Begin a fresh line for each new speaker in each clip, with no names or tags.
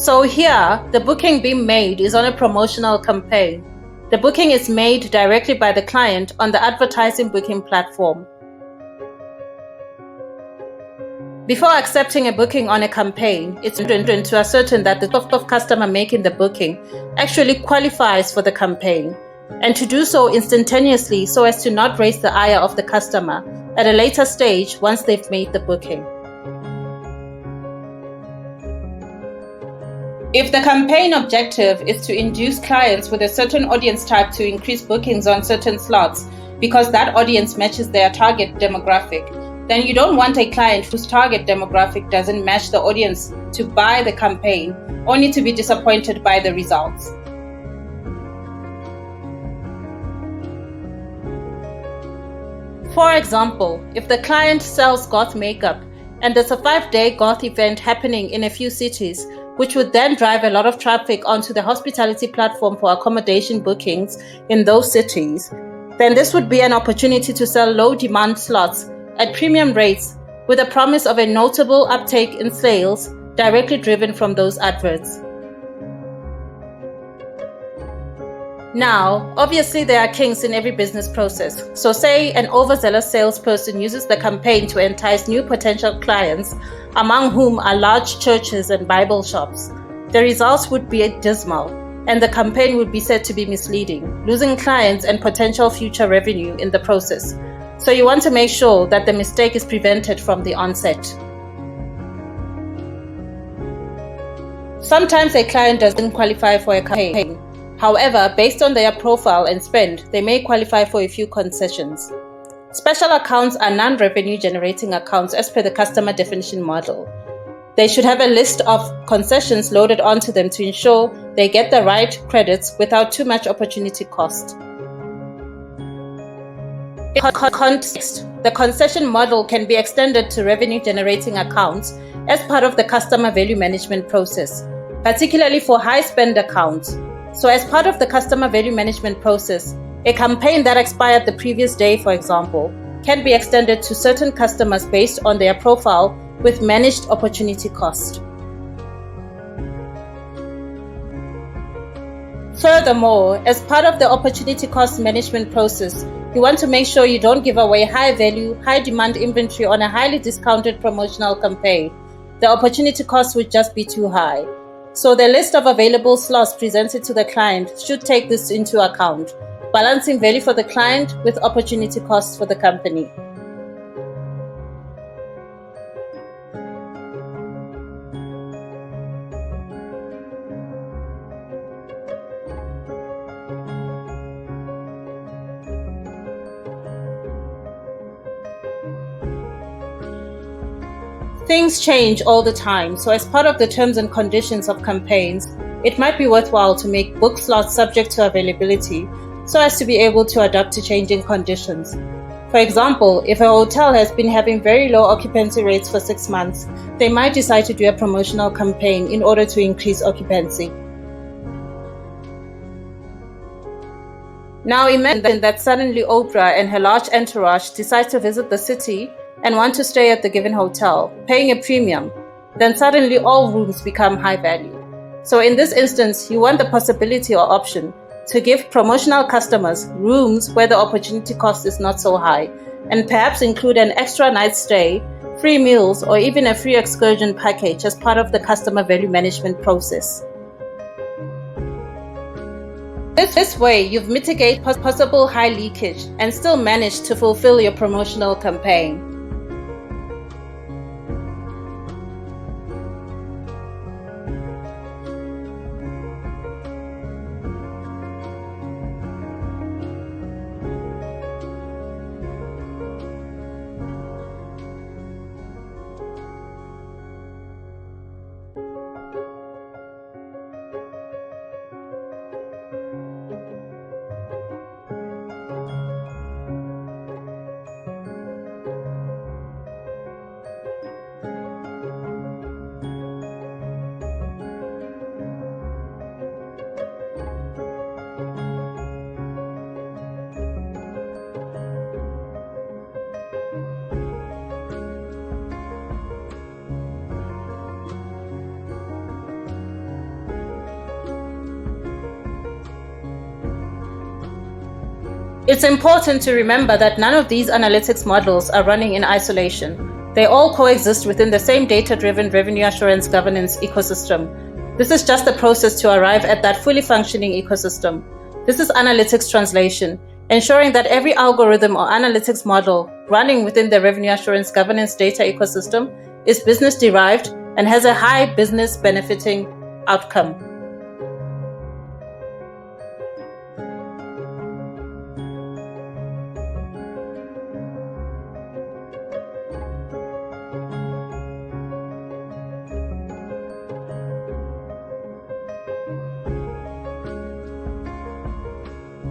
So here, the booking being made is on a promotional campaign. The booking is made directly by the client on the advertising booking platform. Before accepting a booking on a campaign, it's important to ascertain that the type of customer making the booking actually qualifies for the campaign, and to do so instantaneously so as to not raise the ire of the customer at a later stage once they've made the booking. If the campaign objective is to induce clients with a certain audience type to increase bookings on certain slots because that audience matches their target demographic, then you don't want a client whose target demographic doesn't match the audience to buy the campaign, only to be disappointed by the results. For example, if the client sells goth makeup and there's a 5-day goth event happening in a few cities, which would then drive a lot of traffic onto the hospitality platform for accommodation bookings in those cities, then this would be an opportunity to sell low demand slots at premium rates with a promise of a notable uptake in sales directly driven from those adverts. Now, obviously there are kinks in every business process. So say an overzealous salesperson uses the campaign to entice new potential clients, among whom are large churches and Bible shops. The results would be dismal, and the campaign would be said to be misleading, losing clients and potential future revenue in the process. So you want to make sure that the mistake is prevented from the onset. Sometimes a client doesn't qualify for a campaign. However, based on their profile and spend, they may qualify for a few concessions. Special accounts are non-revenue generating accounts as per the customer definition model. They should have a list of concessions loaded onto them to ensure they get the right credits without too much opportunity cost. In context, the concession model can be extended to revenue generating accounts as part of the customer value management process, particularly for high spend accounts. So as part of the customer value management process, a campaign that expired the previous day, for example, can be extended to certain customers based on their profile with managed opportunity cost. Furthermore, as part of the opportunity cost management process, you want to make sure you don't give away high value, high demand inventory on a highly discounted promotional campaign. The opportunity cost would just be too high. So the list of available slots presented to the client should take this into account, balancing value for the client with opportunity costs for the company. Things change all the time, so as part of the terms and conditions of campaigns, it might be worthwhile to make book slots subject to availability so as to be able to adapt to changing conditions. For example, if a hotel has been having very low occupancy rates for 6 months, they might decide to do a promotional campaign in order to increase occupancy. Now imagine that suddenly Oprah and her large entourage decide to visit the city and want to stay at the given hotel, paying a premium. Then suddenly all rooms become high value. So in this instance, you want the possibility or option to give promotional customers rooms where the opportunity cost is not so high, and perhaps include an extra night stay, free meals, or even a free excursion package as part of the customer value management process. This way, you've mitigated possible high leakage and still managed to fulfill your promotional campaign. It's important to remember that none of these analytics models are running in isolation. They all coexist within the same data-driven revenue assurance governance ecosystem. This is just the process to arrive at that fully functioning ecosystem. This is analytics translation, ensuring that every algorithm or analytics model running within the revenue assurance governance data ecosystem is business-derived and has a high business benefiting outcome.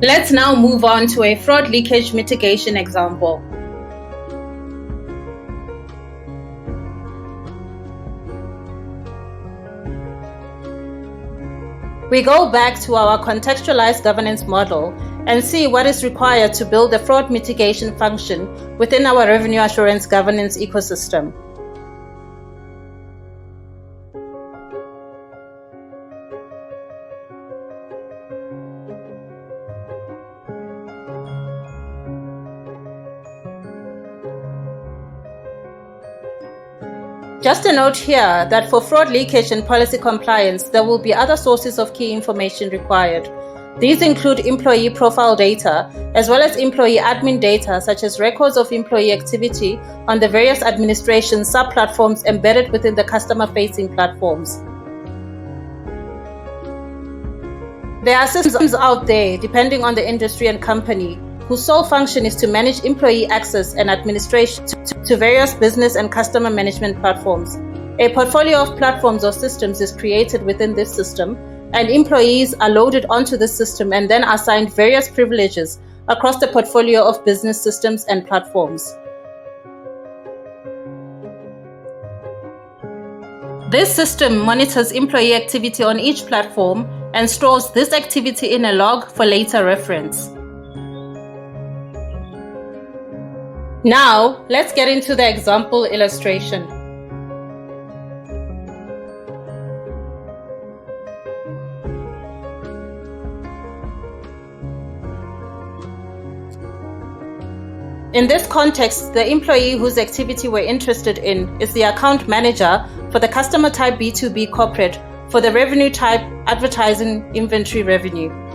Let's now move on to a fraud leakage mitigation example. We go back to our contextualized governance model and see what is required to build a fraud mitigation function within our revenue assurance governance ecosystem. Just a note here that for fraud leakage and policy compliance, there will be other sources of key information required. These include employee profile data, as well as employee admin data, such as records of employee activity on the various administration sub-platforms embedded within the customer-facing platforms. There are systems out there, depending on the industry and company, whose sole function is to manage employee access and administration to various business and customer management platforms. A portfolio of platforms or systems is created within this system, and employees are loaded onto the system and then assigned various privileges across the portfolio of business systems and platforms. This system monitors employee activity on each platform and stores this activity in a log for later reference. Now, let's get into the example illustration. In this context, the employee whose activity we're interested in is the account manager for the customer type B2B corporate for the revenue type advertising inventory revenue.